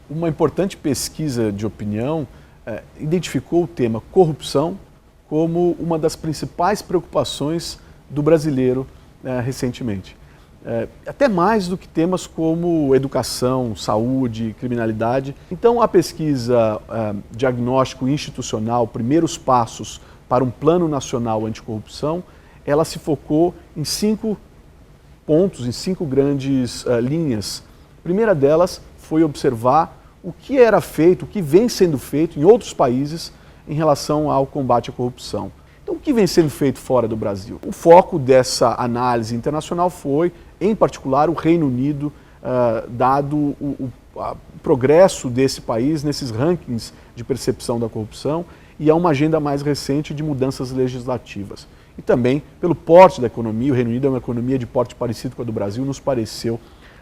Uma importante pesquisa de opinião identificou o tema corrupção como uma das principais preocupações do brasileiro recentemente. Até mais do que temas como educação, saúde, criminalidade. Então a pesquisa Diagnóstico Institucional, Primeiros Passos para um Plano Nacional Anticorrupção, ela se focou em 5 pontos, em 5 grandes linhas. A primeira delas foi observar o que era feito, o que vem sendo feito em outros países em relação ao combate à corrupção. Então, o que vem sendo feito fora do Brasil? O foco dessa análise internacional foi, em particular, o Reino Unido, dado o progresso desse país nesses rankings de percepção da corrupção e a uma agenda mais recente de mudanças legislativas. E também pelo porte da economia. O Reino Unido é uma economia de porte parecido com a do Brasil, nos pareceu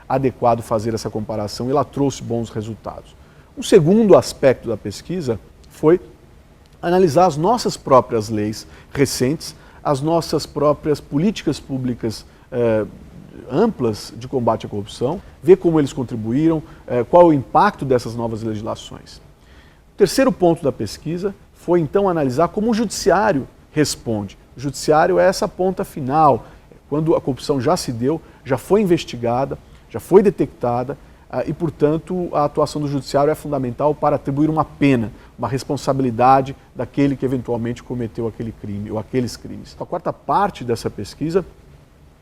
adequado fazer essa comparação e ela trouxe bons resultados. Um segundo aspecto da pesquisa foi analisar as nossas próprias leis recentes, as nossas próprias políticas públicas amplas de combate à corrupção, ver como eles contribuíram, qual é o impacto dessas novas legislações. O terceiro ponto da pesquisa foi então analisar como o judiciário responde. O judiciário é essa ponta final, quando a corrupção já se deu, já foi investigada, já foi detectada e, portanto, a atuação do judiciário é fundamental para atribuir uma pena, uma responsabilidade daquele que eventualmente cometeu aquele crime ou aqueles crimes. A quarta parte dessa pesquisa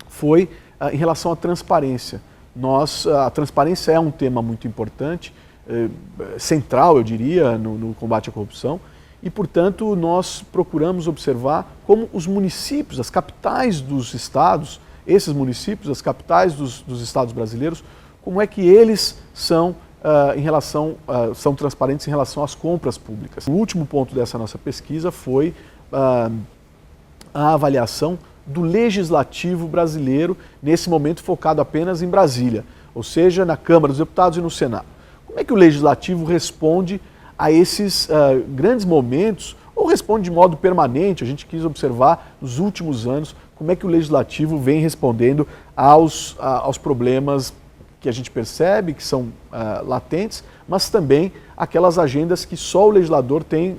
foi em relação à transparência. A transparência é um tema muito importante, central, eu diria, no combate à corrupção e, portanto, nós procuramos observar como os municípios, as capitais dos estados, esses municípios, as capitais dos estados brasileiros, como é que eles são, são transparentes em relação às compras públicas. O último ponto dessa nossa pesquisa foi a avaliação do legislativo brasileiro, nesse momento focado apenas em Brasília, ou seja, na Câmara dos Deputados e no Senado. Como é que o legislativo responde a esses grandes momentos, ou responde de modo permanente? A gente quis observar nos últimos anos como é que o legislativo vem respondendo aos problemas que a gente percebe, que são latentes, mas também aquelas agendas que só o legislador tem,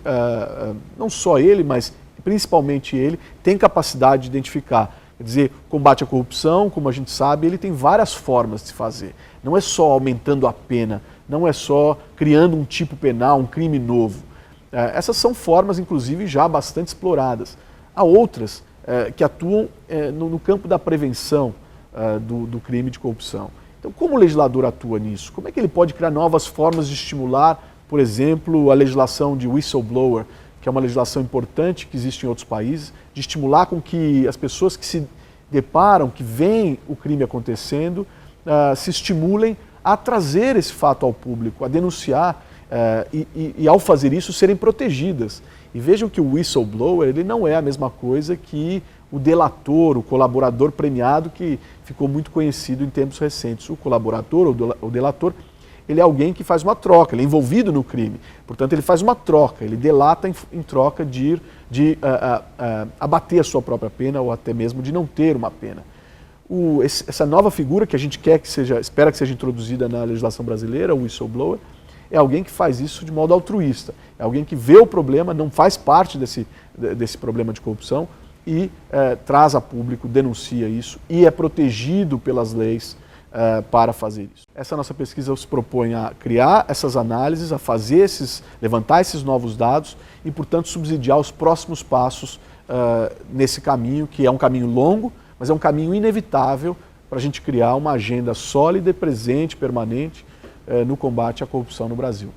não só ele, mas principalmente ele, tem capacidade de identificar. Quer dizer, combate à corrupção, como a gente sabe, ele tem várias formas de se fazer. Não é só aumentando a pena, não é só criando um tipo penal, um crime novo. Essas são formas, inclusive, já bastante exploradas. Há outras que atuam no campo da prevenção do crime de corrupção. Então, como o legislador atua nisso? Como é que ele pode criar novas formas de estimular, por exemplo, a legislação de whistleblower, que é uma legislação importante que existe em outros países, de estimular com que as pessoas que se deparam, que veem o crime acontecendo, se estimulem a trazer esse fato ao público, a denunciar e ao fazer isso, serem protegidas. E vejam que o whistleblower ele não é a mesma coisa que o delator, o colaborador premiado, que ficou muito conhecido em tempos recentes. O colaborador, ou o delator, ele é alguém que faz uma troca, ele é envolvido no crime. Portanto, ele faz uma troca, ele delata em troca de abater a sua própria pena ou até mesmo de não ter uma pena. Essa nova figura que a gente espera que seja introduzida na legislação brasileira, o whistleblower, é alguém que faz isso de modo altruísta. É alguém que vê o problema, não faz parte desse problema de corrupção e traz a público, denuncia isso e é protegido pelas leis para fazer isso. Essa nossa pesquisa se propõe a criar essas análises, a levantar esses novos dados e, portanto, subsidiar os próximos passos nesse caminho, que é um caminho longo, mas é um caminho inevitável para a gente criar uma agenda sólida, presente, permanente no combate à corrupção no Brasil.